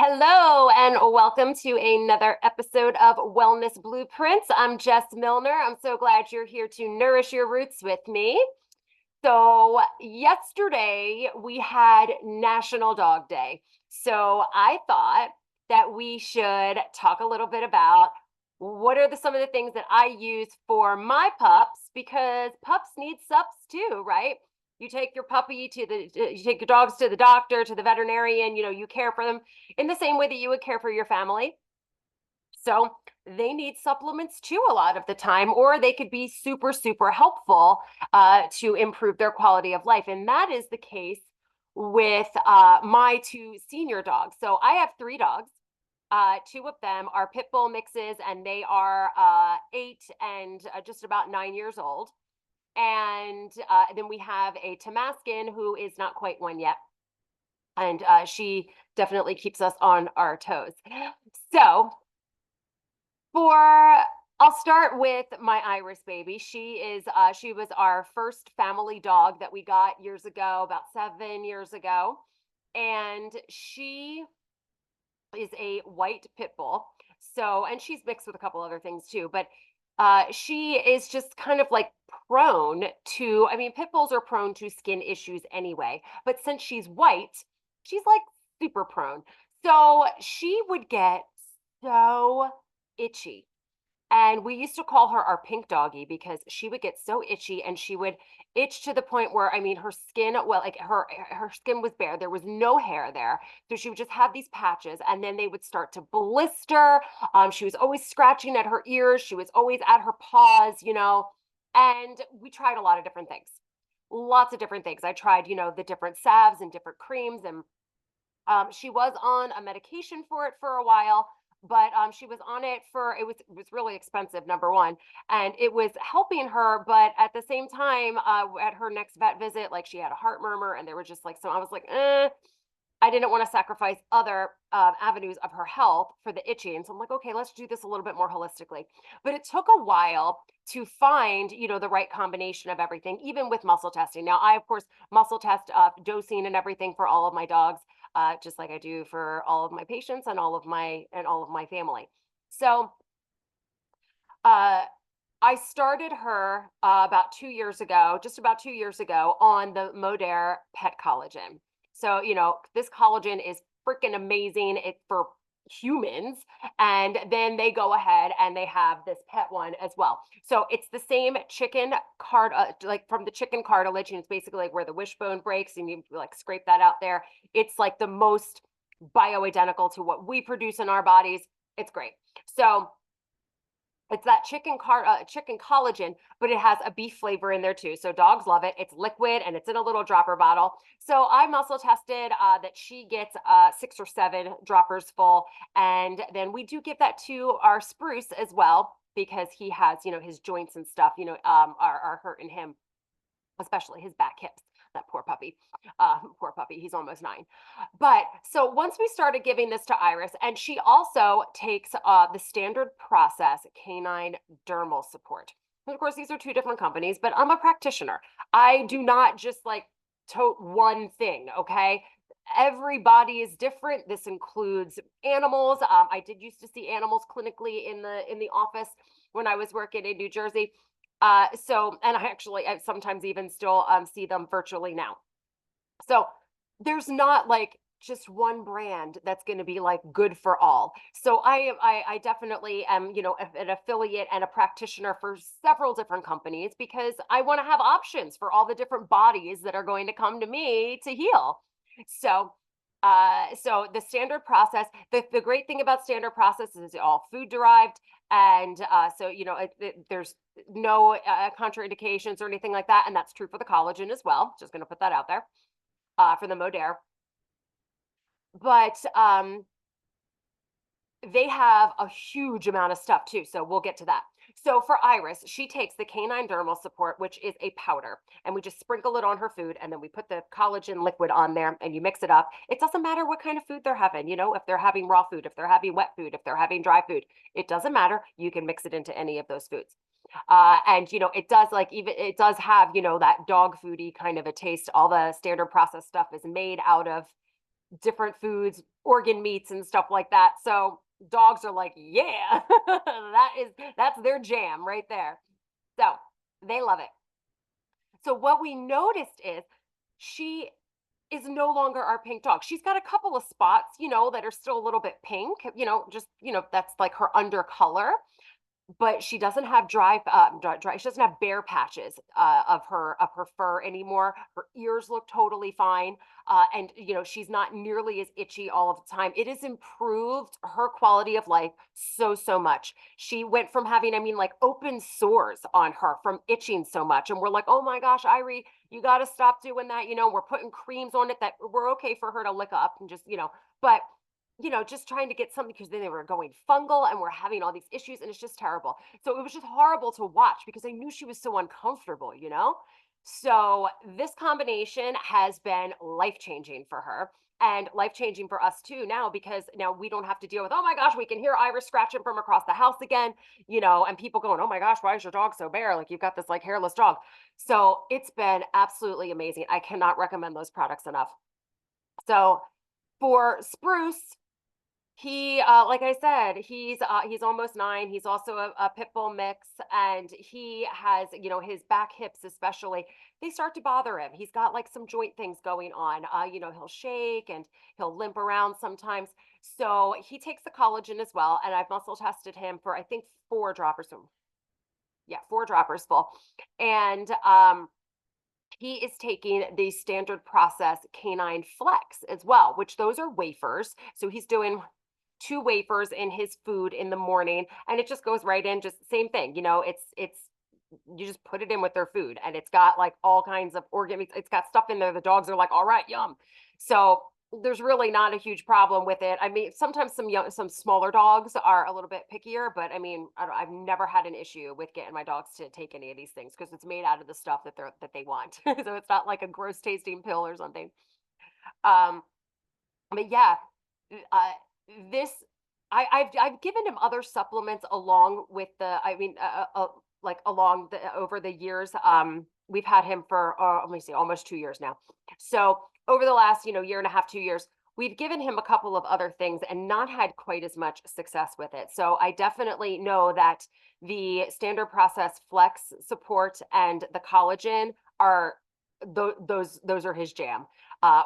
Hello, and welcome to another episode of Wellness Blueprints. I'm Jess Milner. I'm so glad you're here to nourish your roots with me. So, yesterday we had National Dog Day. So, I thought that we should talk a little bit about what are some of the things that I use for my pups because pups need sups too, right? You take your puppy you take your dogs to the doctor, to the veterinarian, you care for them in the same way that you would care for your family. So they need supplements too a lot of the time, or they could be super, super helpful to improve their quality of life. And that is the case with my two senior dogs. So I have three dogs. Two of them are pit bull mixes, and they are 8 and just about 9 years old. And then we have a Tamaskin who is not quite one yet. And she definitely keeps us on our toes. So for I'll start with my Iris baby. She was our first family dog that we got years ago, about 7 years ago. And she is a white pit bull. So, and she's mixed with a couple other things too, but she is just kind of like prone to, I mean, pit bulls are prone to skin issues anyway, but since she's white, she's like super prone. So she would get so itchy. And we used to call her our pink doggy because she would get so itchy and she would itch to the point where, I mean, her skin, well, like her skin was bare. There was no hair there. So she would just have these patches and then they would start to blister. She was always scratching at her ears. She was always at her paws. And we tried a lot of different things. Lots of different things. I tried, the different salves and different creams and she was on a medication for it for a while, but she was on it for it was really expensive, number one, and it was helping her. But at the same time, at her next vet visit, like she had a heart murmur, and there was just like so I was like, I didn't want to sacrifice other avenues of her health for the itching. So I'm like, okay, let's do this a little bit more holistically. But it took a while to find, the right combination of everything, even with muscle testing. Now, I, of course, muscle test dosing and everything for all of my dogs, just like I do for all of my patients and all of my family. So uh, I started her about 2 years ago, just about 2 years ago, on the Modair Pet Collagen. So, this collagen is freaking amazing. It's for humans. And then they go ahead and they have this pet one as well. So it's the same chicken card, like from the chicken cartilage. And it's basically like where the wishbone breaks and you like scrape that out there. It's like the most bioidentical to what we produce in our bodies. It's great. So it's that chicken collagen, but it has a beef flavor in there too. So dogs love it. It's liquid and it's in a little dropper bottle. So I muscle tested that she gets 6 or 7 droppers full. And then we do give that to our Spruce as well because he has, his joints and stuff, are hurting him, especially his back hips. That poor puppy. Poor puppy. He's almost 9. But so once we started giving this to Iris, and she also takes the standard process canine dermal support. And of course, these are two different companies, but I'm a practitioner. I do not just like tote one thing, okay? Everybody is different. This includes animals. I did used to see animals clinically in the office when I was working in New Jersey. And I sometimes even still see them virtually now. So there's not like just one brand that's going to be like good for all. So I definitely am, an affiliate and a practitioner for several different companies because I want to have options for all the different bodies that are going to come to me to heal. So the standard process, the great thing about standard process is it's all food derived. And so, there's no contraindications or anything like that. And that's true for the collagen as well. Just going to put that out there for the Modair. But they have a huge amount of stuff too. So we'll get to that. So for Iris, she takes the canine dermal support, which is a powder, and we just sprinkle it on her food. And then we put the collagen liquid on there and you mix it up. It doesn't matter what kind of food they're having, if they're having raw food, if they're having wet food, if they're having dry food, it doesn't matter. You can mix it into any of those foods. And it does it does have, that dog foody kind of a taste. All the standard process stuff is made out of different foods, organ meats and stuff like that. So dogs are like, yeah, that's their jam right there. So they love it. So what we noticed is she is no longer our pink dog. She's got a couple of spots, that are still a little bit pink, just, that's like her undercolor, but she doesn't have she doesn't have bare patches of her fur anymore. Her ears look totally fine, and she's not nearly as itchy all of the time. It has improved her quality of life so much. She went from having, I mean, like open sores on her from itching so much, and we're like, oh my gosh, Irie, you got to stop doing that. We're putting creams on it that were okay for her to lick up and just, but just trying to get something because then they were going fungal and we're having all these issues and it's just terrible. So it was just horrible to watch because I knew she was so uncomfortable. So this combination has been life changing for her and life changing for us too now because now we don't have to deal with, oh my gosh, we can hear Iris scratching from across the house again, and people going, oh my gosh, why is your dog so bare? Like you've got this like hairless dog. So it's been absolutely amazing. I cannot recommend those products enough. So for Spruce, he, like I said, he's almost 9. He's also a pit bull mix, and he has, his back hips especially, they start to bother him. He's got like some joint things going on. He'll shake and he'll limp around sometimes. So he takes the collagen as well, and I've muscle tested him for I think 4 droppers. Yeah, 4 droppers full, and he is taking the standard process Canine Flex as well, which those are wafers. So he's doing 2 wafers in his food in the morning, and it just goes right in. Just same thing, it's you just put it in with their food, and it's got like all kinds of organ. It's got stuff in there. The dogs are like, all right, yum. So there's really not a huge problem with it. I mean, sometimes some smaller dogs are a little bit pickier, but I mean, I've never had an issue with getting my dogs to take any of these things because it's made out of the stuff that they want. So it's not like a gross tasting pill or something. Um, but yeah, uh, this I've given him other supplements along with like along the over the years. We've had him for let me see, almost 2 years now. So over the last year and a half, 2 years, we've given him a couple of other things and not had quite as much success with it. So I definitely know that the standard process flex support and the collagen are those are his jam.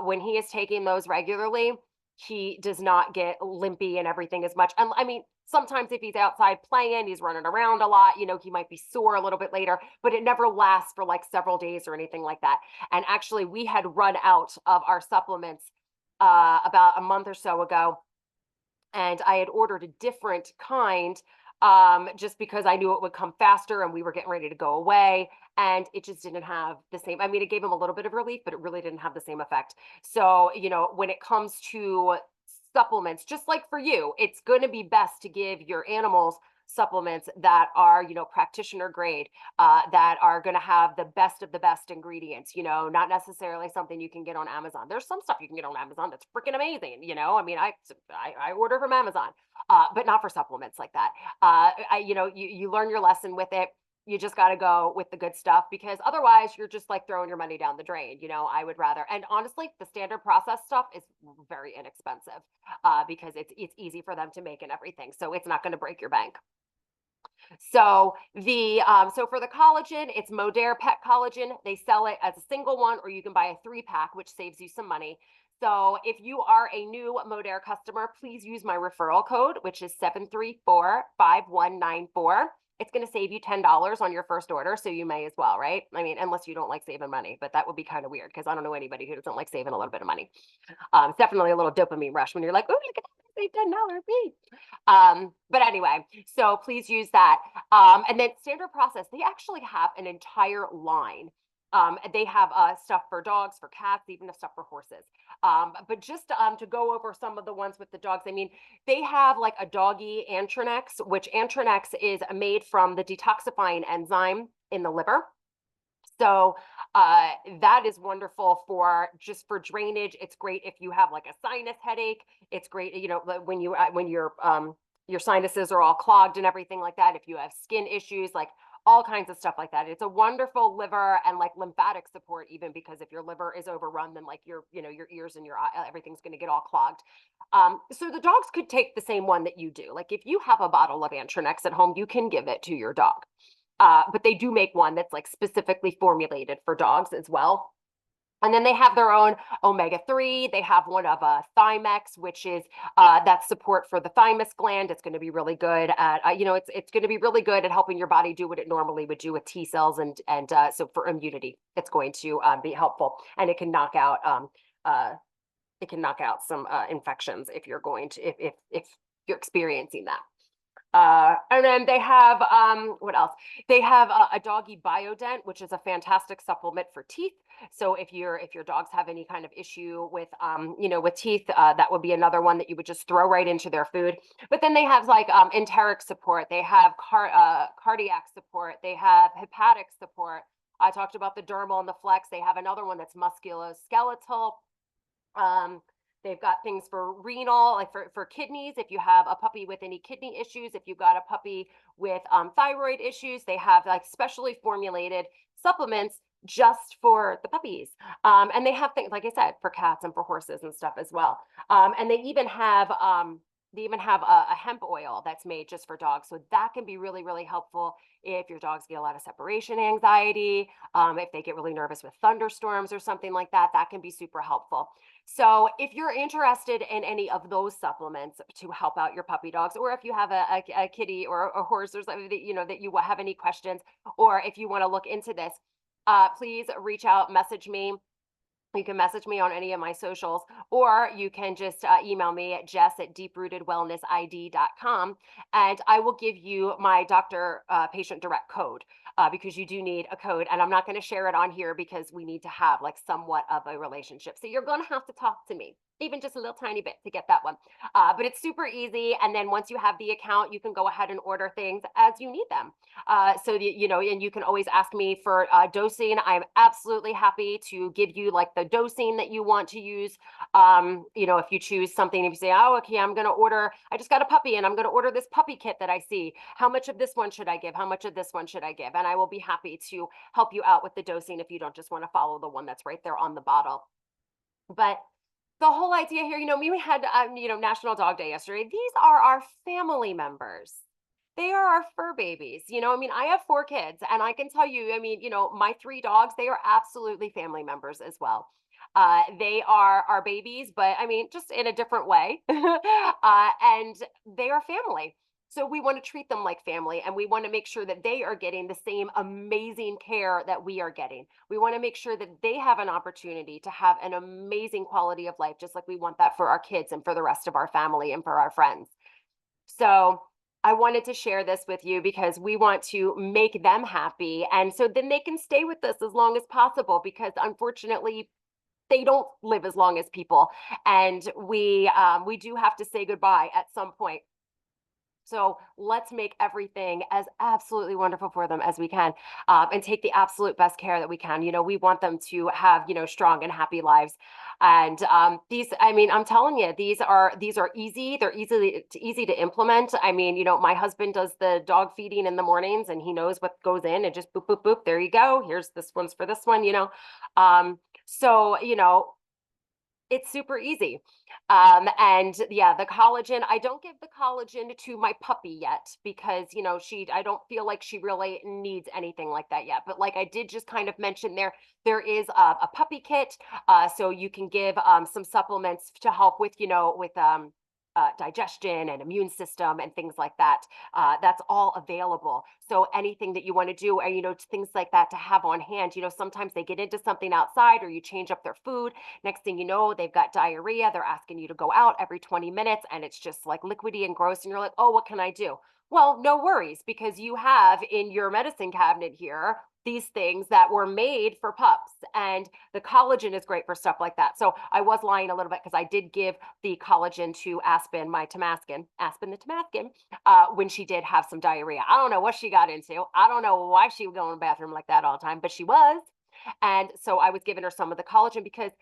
When he is taking those regularly, he does not get limpy and everything as much. And I mean, sometimes if he's outside playing, he's running around a lot, he might be sore a little bit later, but it never lasts for like several days or anything like that. And actually, we had run out of our supplements about a month or so ago, and I had ordered a different kind just because I knew it would come faster and we were getting ready to go away. And it just didn't have the same. I mean, it gave him a little bit of relief, but it really didn't have the same effect. So, when it comes to supplements, just like for you, it's going to be best to give your animals supplements that are, practitioner grade, that are going to have the best of the best ingredients, not necessarily something you can get on Amazon. There's some stuff you can get on Amazon that's freaking amazing. I mean, I order from Amazon, but not for supplements like that. You learn your lesson with it. You just got to go with the good stuff because otherwise you're just like throwing your money down the drain. I would rather, and honestly, the standard process stuff is very inexpensive because it's easy for them to make and everything. So it's not going to break your bank. So for the collagen, it's Modere Pet Collagen. They sell it as a single one, or you can buy a 3-pack, which saves you some money. So if you are a new Modere customer, please use my referral code, which is 734-5194. It's going to save you $10 on your first order, so you may as well, right? I mean, unless you don't like saving money, but that would be kind of weird because I don't know anybody who doesn't like saving a little bit of money. It's definitely a little dopamine rush when you're like, oh, look at that, save $10. But anyway, so please use that. And then standard process, they actually have an entire line. They have stuff for dogs, for cats, even stuff for horses. But just to go over some of the ones with the dogs, I mean, they have like a doggy Antranex, which Antranex is made from the detoxifying enzyme in the liver. So that is wonderful for drainage. It's great if you have like a sinus headache. It's great, when your sinuses are all clogged and everything like that. If you have skin issues, like all kinds of stuff like that. It's a wonderful liver and like lymphatic support, even because if your liver is overrun, then like your ears and your eye, everything's going to get all clogged. So the dogs could take the same one that you do. Like if you have a bottle of Antranex at home, you can give it to your dog. But they do make one that's like specifically formulated for dogs as well. And then they have their own omega-3. They have one of Thymex, which is that support for the thymus gland. It's going to be really good at, it's going to be really good at helping your body do what it normally would do with T cells, and so for immunity, it's going to be helpful, and uh, it can knock out some infections if you're going to if you're experiencing that. And then they have what else? They have a doggy biodent, which is a fantastic supplement for teeth. So if your dogs have any kind of issue with with teeth, that would be another one that you would just throw right into their food. But then they have like enteric support. They have cardiac support. They have hepatic support. I talked about the dermal and the flex. They have another one that's musculoskeletal. Um, they've got things for renal, like for kidneys. If you have a puppy with any kidney issues, if you've got a puppy with thyroid issues, they have like specially formulated supplements just for the puppies. And they have things, like I said, for cats and for horses and stuff as well. And they even have a hemp oil that's made just for dogs. So that can be really, really helpful if your dogs get a lot of separation anxiety, if they get really nervous with thunderstorms or something like that, that can be super helpful. So if you're interested in any of those supplements to help out your puppy dogs, or if you have a kitty or a horse or something that that you have any questions, or if you want to look into this, please reach out, message me. You can message me on any of my socials, or you can just email me at jess@deeprootedwellnessid.com, and I will give you my doctor patient direct code, because you do need a code. And I'm not going to share it on here because we need to have like somewhat of a relationship. So you're going to have to talk to me, even just a little tiny bit, to get that one. But it's super easy. And then once you have the account, you can go ahead and order things as you need them. And you can always ask me for dosing. I'm absolutely happy to give you like the dosing that you want to use. If you choose something, if you say, oh, okay, I just got a puppy and I'm going to order this puppy kit that I see. How much of this one should I give? How much of this one should I give? And I will be happy to help you out with the dosing if you don't just want to follow the one that's right there on the bottle. But the whole idea here, we had, National Dog Day yesterday. These are our family members. They are our fur babies. I have 4 kids, and I can tell you, my 3 dogs, they are absolutely family members as well. They are our babies, but just in a different way. And they are family. So we want to treat them like family, and we want to make sure that they are getting the same amazing care that we are getting. We want to make sure that they have an opportunity to have an amazing quality of life, just like we want that for our kids and for the rest of our family and for our friends. So I wanted to share this with you because we want to make them happy. And so then they can stay with us as long as possible, because unfortunately, they don't live as long as people. And we do have to say goodbye at some point. So let's make everything as absolutely wonderful for them as we can, and take the absolute best care that we can. We want them to have, strong and happy lives. And I'm telling you, these are easy. They're easy to implement. My husband does the dog feeding in the mornings, and he knows what goes in, and just boop, boop, boop. There you go. Here's this one's for this one. So it's super easy. And yeah, the collagen, I don't give the collagen to my puppy yet because, I don't feel like she really needs anything like that yet. But like I did just kind of mention there is a puppy kit. So you can give some supplements to help with, digestion and immune system and things like that. That's all available. So anything that you want to do, or, things like that to have on hand. Sometimes they get into something outside, or you change up their food. Next thing you know, they've got diarrhea. They're asking you to go out every 20 minutes, and it's just like liquidy and gross. And you're like, oh, what can I do? Well, no worries, because you have in your medicine cabinet here these things that were made for pups, and the collagen is great for stuff like that. So I was lying a little bit, because I did give the collagen to Aspen, my Tamaskin, Aspen the Tamaskin, when she did have some diarrhea. I don't know what she got into. I don't know why she would go in the bathroom like that all the time, but she was. And so I was giving her some of the collagen, because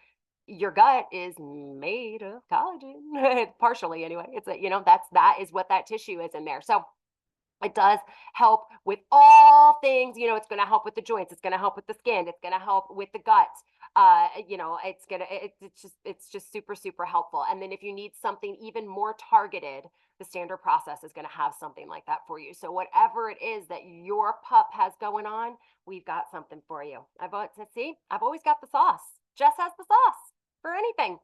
your gut is made of collagen, partially anyway. It's that is what that tissue is in there. So It does help with all things, it's going to help with the joints. It's going to help with the skin. It's going to help with the gut. It's just super, super helpful. And then if you need something even more targeted, the standard process is going to have something like that for you. So whatever it is that your pup has going on, we've got something for you. I've always got the sauce. Jess has the sauce for anything.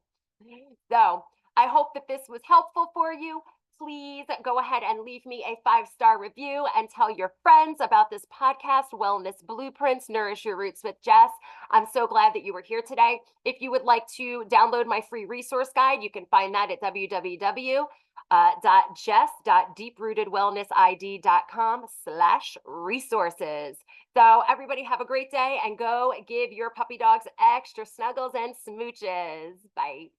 So I hope that this was helpful for you. Please go ahead and leave me a 5-star review and tell your friends about this podcast, Wellness Blueprints, Nourish Your Roots with Jess. I'm so glad that you were here today. If you would like to download my free resource guide, you can find that at www.jess.deeprootedwellnessid.com/resources. So everybody have a great day and go give your puppy dogs extra snuggles and smooches. Bye.